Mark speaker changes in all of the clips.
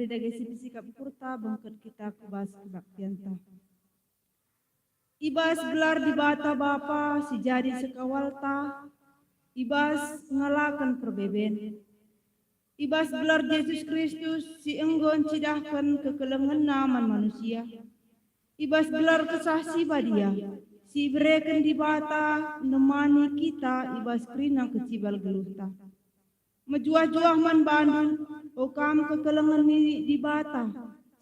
Speaker 1: dage sikap kurta bangkat kita kubas kebaktianta. Ibas gelar di bata bapa si jadi sekawalta, ibas ngalakan perbeben. Ibas gelar Yesus Kristus si enggon cidahkan kekelengan naman manusia. Ibas gelar kesaksi badia, si bereken di bata nemani kita ibas kerina kecibal geluhta. Mejuah-juah man bandung, okam kekelengan di bata,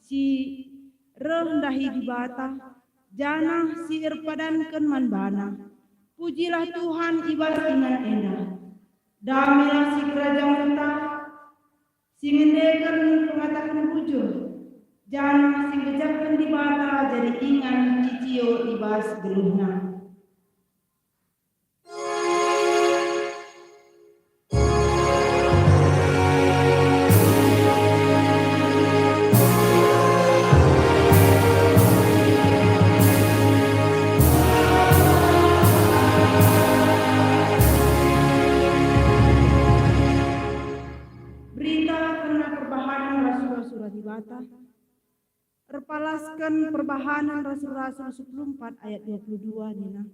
Speaker 1: si rendahi di bata, jana si irpadankan man bana. Pujilah Tuhan ibas dengan endah. Damilah si kerajaan kita, si ngendekan pengatakan bujur. Jana si bejakkan di bata jadi ingan cicio ibas geluhna. Repalaskan perbahanan Rasul-Rasul 14 ayat 22 nina.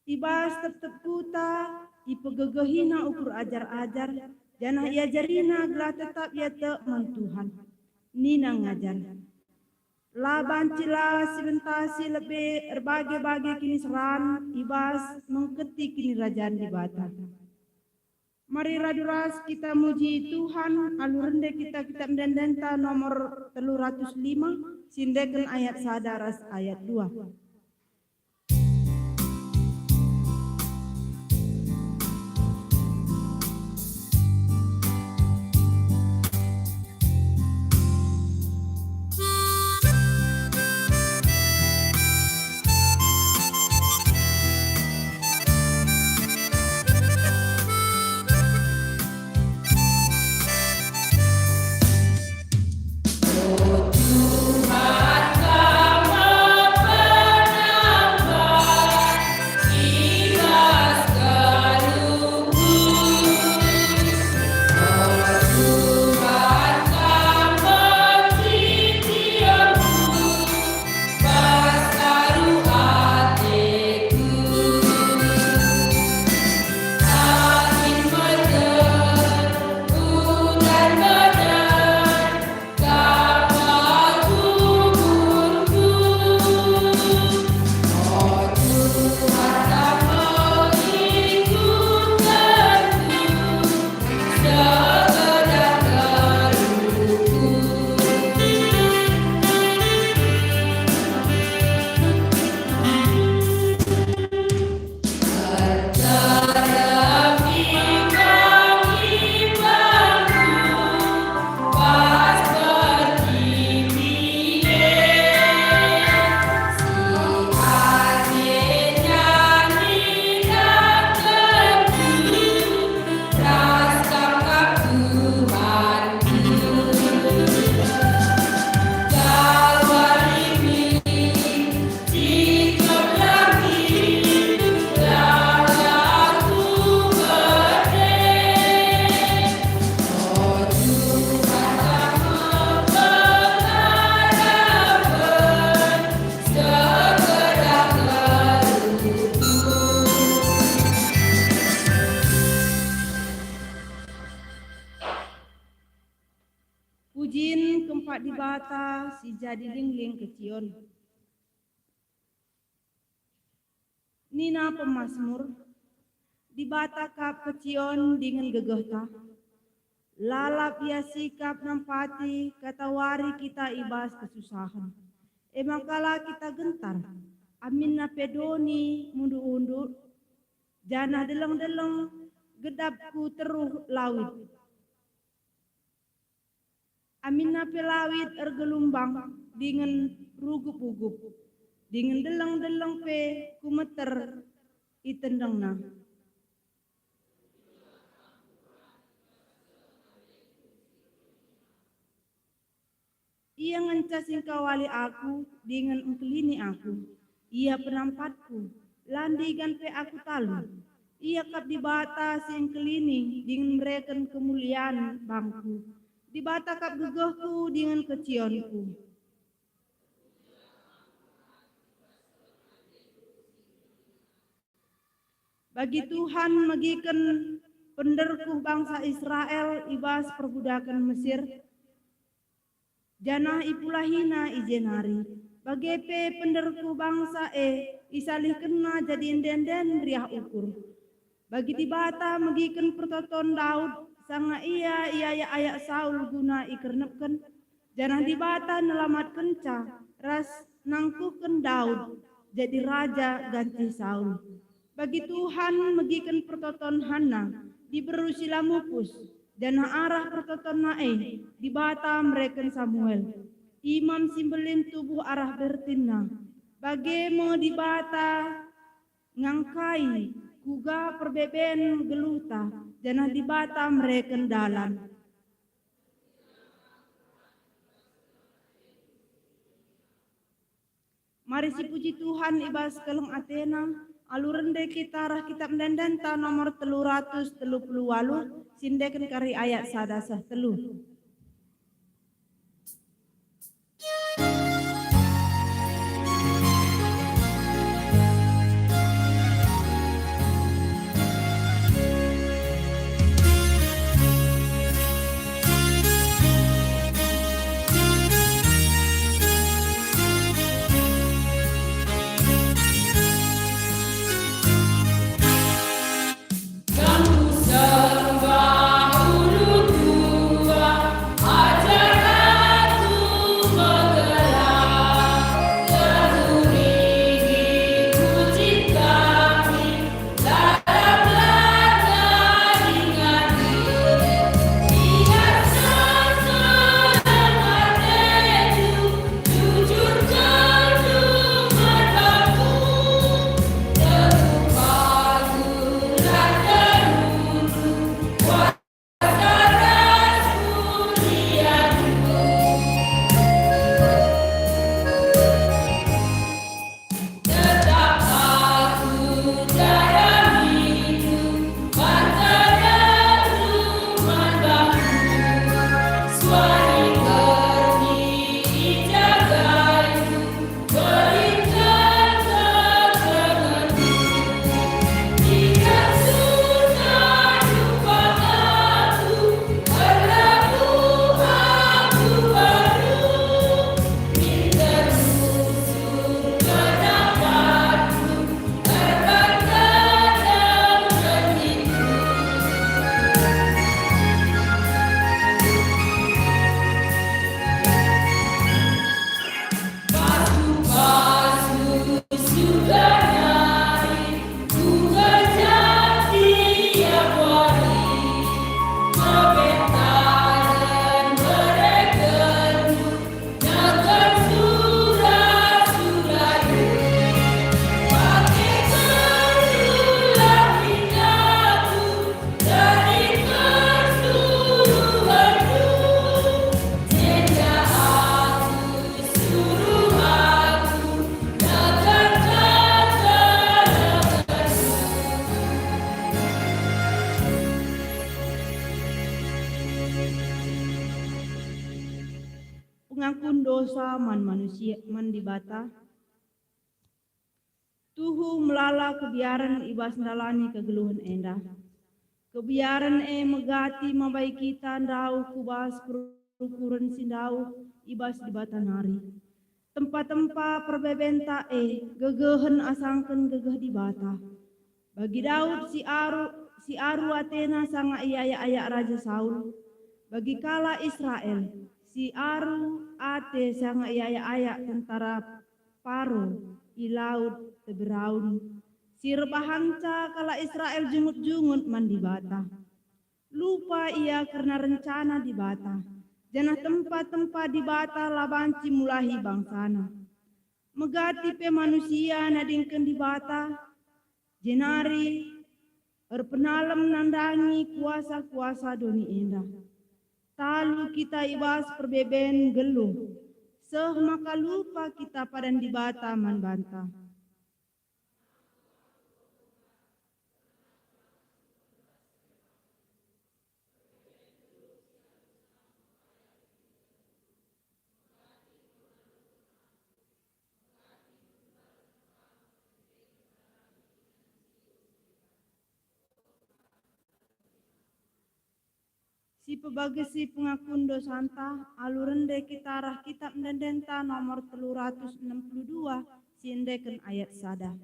Speaker 1: Ibas tetep kuta, ipegegehina ukur ajar-ajar, janah iajarina gelah tetap ia te Tuhan. Nina ngajar. Laban cila sibentasi lebih erbagai-bagai kini seran, ibas mengketik kini rajaan di bata. Mari raduras kita muji Tuhan, alurende kita mendendenta nomor 305, sindekan ayat sadaras ayat 2. Pujin keempat di bata si jadi lingling kecion. Nina pemazmur di bata kap kecion dengan gegehta. Lalap ia sikap nampati katawari kita ibas kesusahan. Emang kala kita gentar. Amin na pedoni mundur-undur. Janah deleng-deleng gedapku teruh lawit. Amin na pelawit ergelumbang dengan rugup-ugup. Dengan deleng-deleng pe kumeter itendengna. Ia ngencasing kawali aku dengan engkelini aku. Ia penampatku, landigan pe aku talu. Ia kap di bata sing kelini dengan mereken kemuliaan bangku. di bata kap gegehku dengan kecionku. Bagi Tuhan megiken penderku bangsa Israel ibas perbudakan Mesir, janah ipulahina ijenari. Bagi penderku bangsa isalih kena jadi den riah ukur. Bagi di bata megiken pertoton Daud, sanga ia ayak Saul guna ikernepken, janah di bata nelamat kenca, ras nangkuken Daud, jadi raja ganti Saul. Bagi Tuhan megiken pertoton Hana, diberu sila mupus, janah arah pertoton nae, di bata mereken Samuel. Imam simbelin tubuh arah bertinna, bagemo di bata ngangkai, kuga perbeben geluta, janah di bata mereken dalan. Mari si puji Tuhan ibas keleng Athena, alurende kita arah kitab dendenta nomor 338, sindeken kari ayat sadasah telu. Pengakuan dosa manusia di bata. Tuhu melala kebiaran ibas ndalani kegeluhan endah. Kebiaran megati mabai kita ndau kubas kerukuran sindau ibas di bata nari. Tempat-tempat perbebenta gegehen asangken gegeh di bata. Bagi Daud si Aru Athena sanga ayak Raja Saul. Bagi kala Israel si Aru Ate sanga ayak tentara Paro i laut teberaun. Si rebahanca kala Israel jungut-jungut mandi bata. Lupa ia karena rencana di bata. Janah tempat-tempat di bata labanci mulahi bangsana. Megati pe manusia nadingken di bata. Jenari erpenalem nandangi kuasa-kuasa doni endah. Talu kita ibas perbeben geluh. Seh maka lupa kita padan di bata man banta. Si pebagesi pengakun dosanta, alurende kitarah kitab dendenta nomor 362, siendeken ayat sada.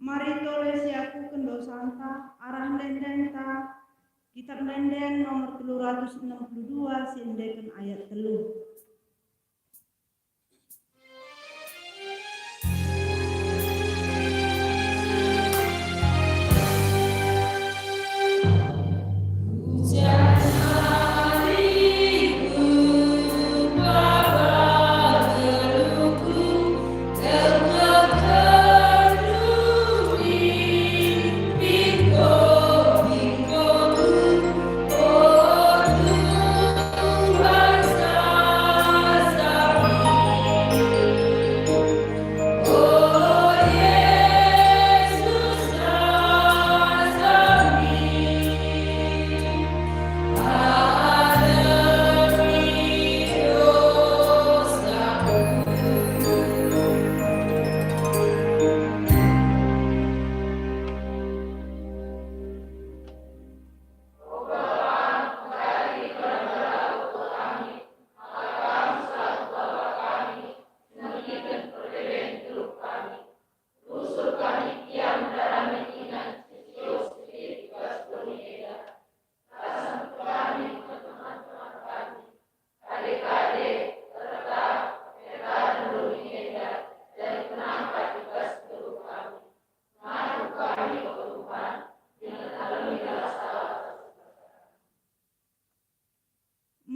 Speaker 1: Mari tolesi aku kendosanta, arah dendenta, kitab denden nomor 362, siendeken ayat 3.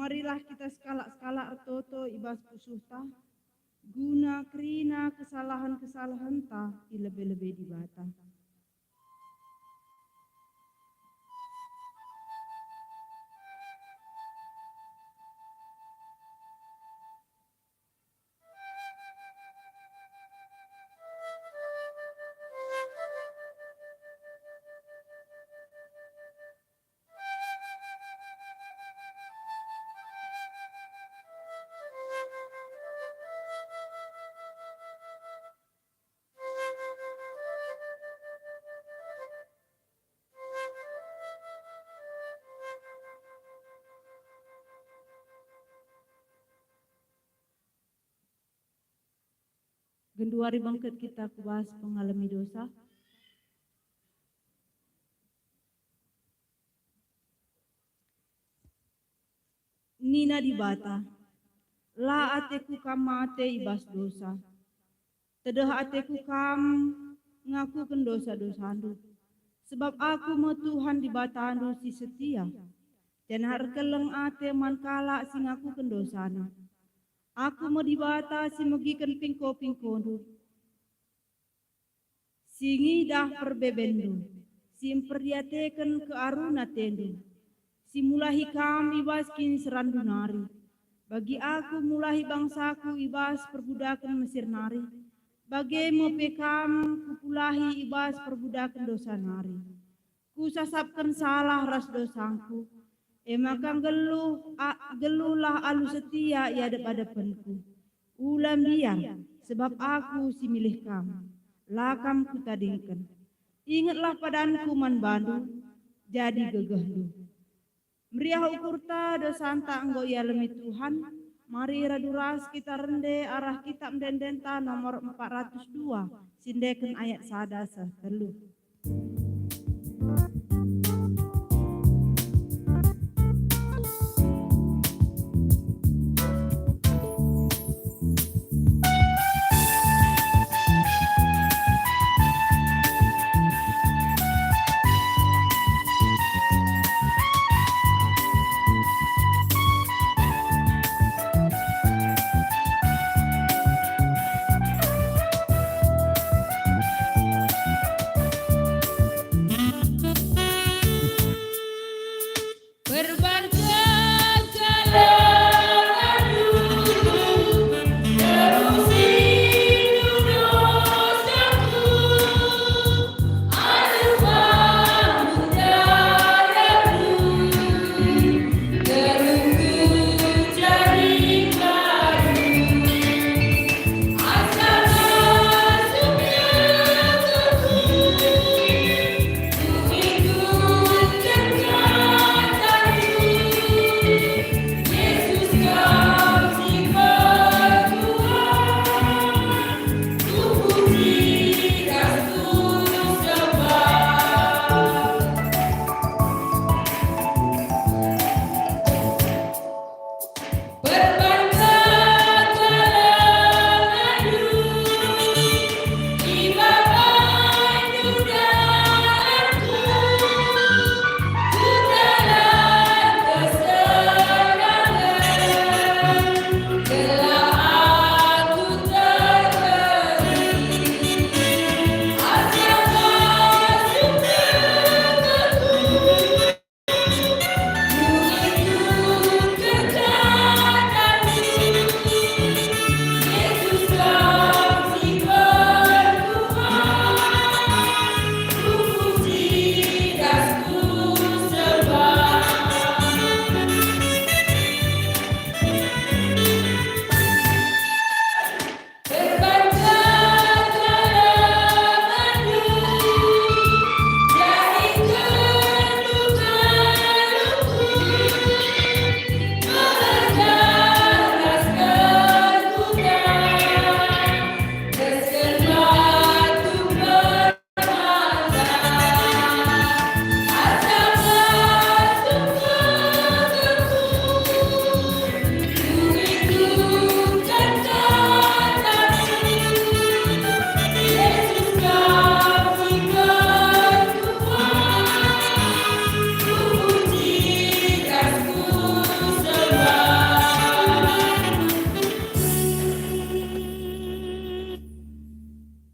Speaker 1: Marilah kita skala-skala ertoto ibas pusuhta, guna kerina kesalahan-kesalahan ta lebih-lebih di bata. Genduari bangkit kita kubahas pengalami dosa. Nina di bata, la ateku kam ate ibas dosa. Tedah ateku kam ngaku ken dosa-dosandu. Sebab aku mau Tuhan di batandu si setia. Dan har keleng ate man kala sing aku ken dosana. Aku mau dibata si megikan pingko-pingkondu. Si ngidah perbebendu. Si imperiateken ke aruna tendu. Si mulahi kami ibas kini serandu nari. Bagi aku mulahi bangsaku ibas perbudakan Mesir nari. Bagi mo pekam kupulahi ibas perbudakan dosa nari. Ku sasapkan salah ras dosangku. Emakang gelulah alu setia ya depan-depanku. Ulam biar, sebab aku si milih kam. Lakam ku tadingken. Ingatlah padanku man bandu, jadi gegeh lu. Meriah ukurta dosanta enggo ya lemi Tuhan. Mari raduras kita rende arah kitab mendendenta nomor 402. Sindeken ayat sadasa telu.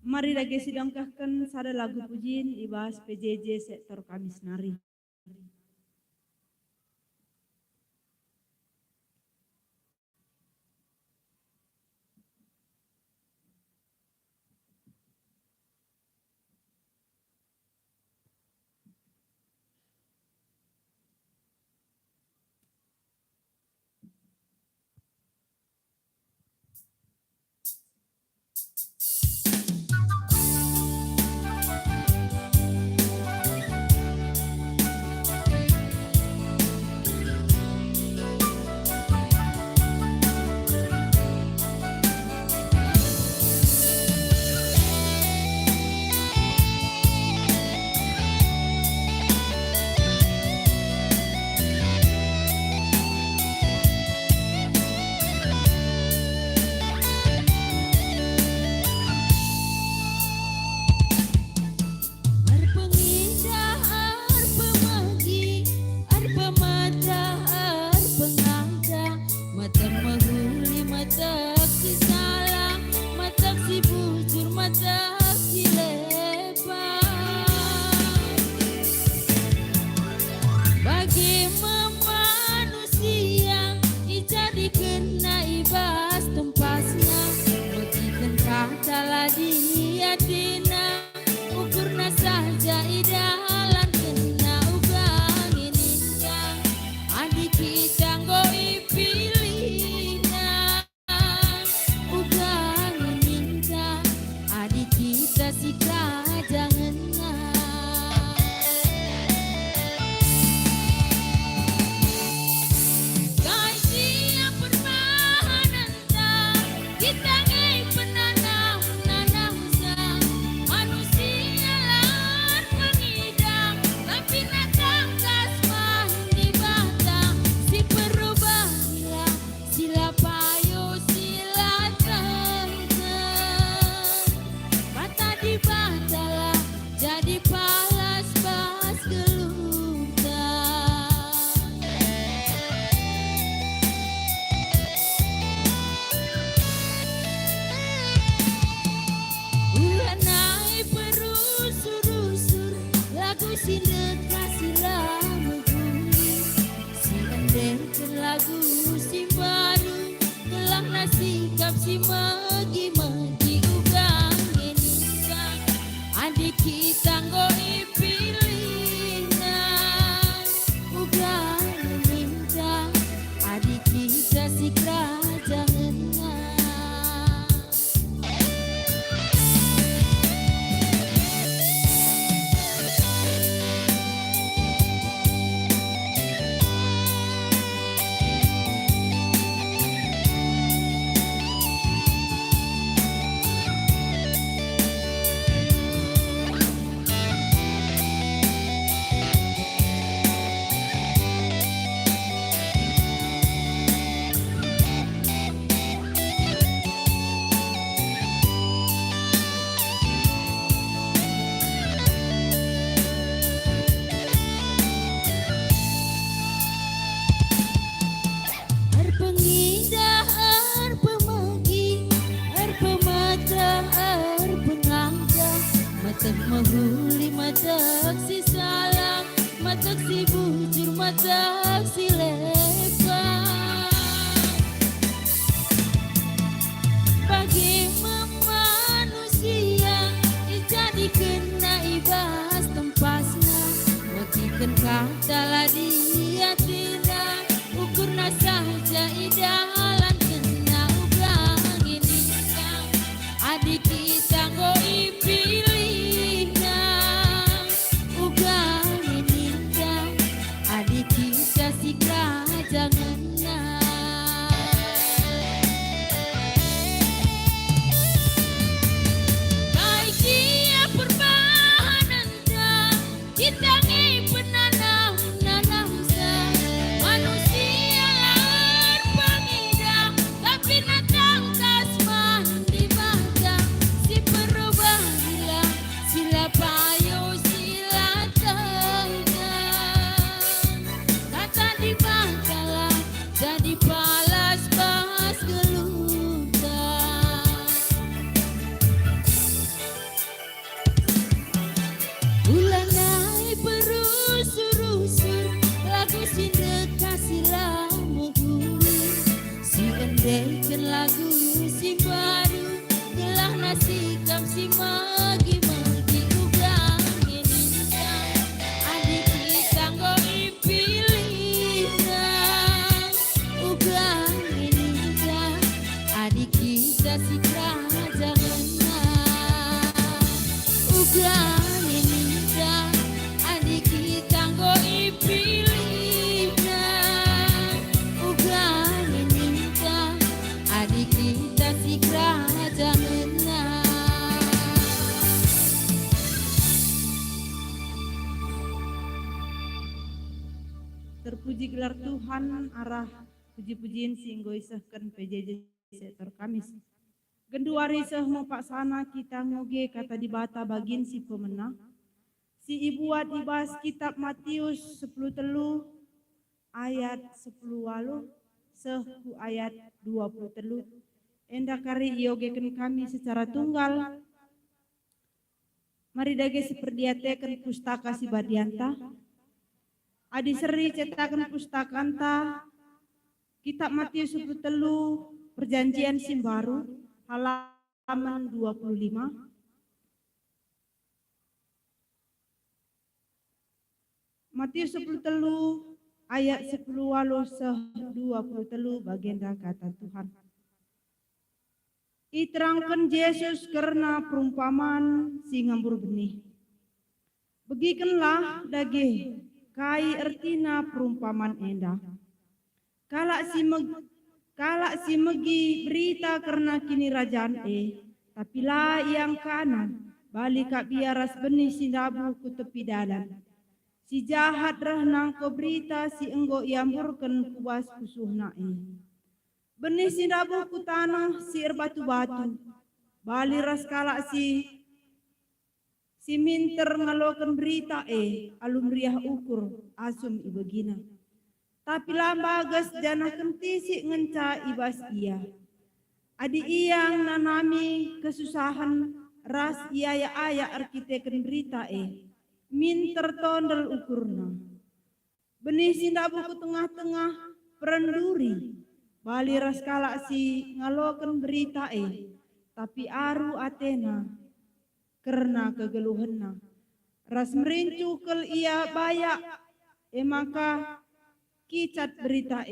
Speaker 1: Mari lagi sidangkahkan sada lagu pujian ibas PJJ sektor Kamis Nari.
Speaker 2: lagu si baru telah nasikap si magi-magi ugang genika adik kita ngoi pilihna ugang minta adik kita si kerajaan. Matak mahuli, matak si salang, matak si bujur, matak si lepas. Bagi manusia, jadi kena ibas tempasna, bagikan kata lah dia tidak, ukurna saja idalan kena ugang ini adik kita ngoi pilih. Lagu si baru telah nasikap si magi-magi ugang genika adik kita ngoi pilihna ugang genika adik kita si kerajaan ugang genika adik kita ngoi pilihna ugang genika adik kita si kerajaan.
Speaker 1: Terpuji gelar Tuhan arah puji-pujian singgo isahkan PJJ sektor Kamis. Genduari seh mau paksana kita ngoge kata di bata bagin si pemenang. Si ibuat ibas kitab Matius 10 telu ayat 10 walu seh ku ayat 20 telu. Endah kari iogeken kami secara tunggal. Mari dage seperdiatekan pustaka si Badianta. Adi seri cetakan pustakanta kitab Matius 10 telu perjanjian sim baru halaman 25. Matius 10 telu ayat 10 walu seh 20 telu baginda kata Tuhan. Iterangkan Yesus karena perumpamaan si ngambur benih. Begikenlah dage kai ertina perumpamaan endah. Kalak si megi berita karena kini rajaan tapi lah yang kanan balik kak biaras benih sindabu ku tepi dalan. Si jahat rah nangko berita si enggo iamburkan kuas kusuhna benih sindabu ku tanah si erbatu-batu bali ras kalak si minter ngalokan berita alum riah ukur asum ibegina. Tapi lambagas janah kentisi ngenca ibas ia. Adi iyang nanami kesusahan ras iya aya arkiteken berita minter tondel ukurna. Benih sindabu ku tengah-tengah perenduri bali ras kalak si ngaloken berita tapi aru Athena karena kegeluhenna ras merincu kel ia bayak maka kicat berita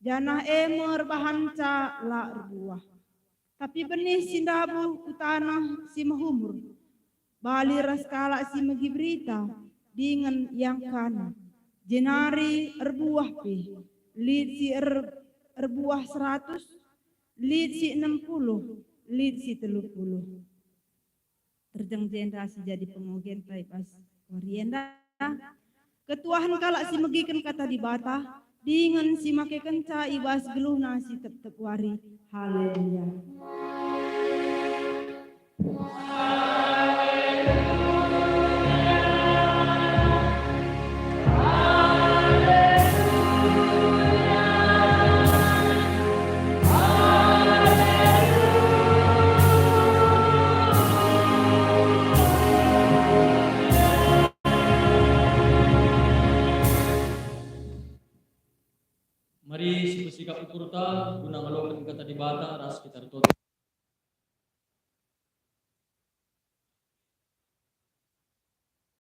Speaker 1: janah merbahanca la erbuah tapi benih sindabu ku tanah si mahumur bali ras kalak si megi berita dengan yang kana jenari erbuah lid si erbuah 100 lid si 60 lid si 30 terjeng generasi jadi pengogen pas orienda ketuahan kalak si megikan kata di bata dengan si make kenca ibas geluhna si tep wari haleluya.
Speaker 3: Mari sikap ukurta guna ngalokan kata di bata ras kita tutup.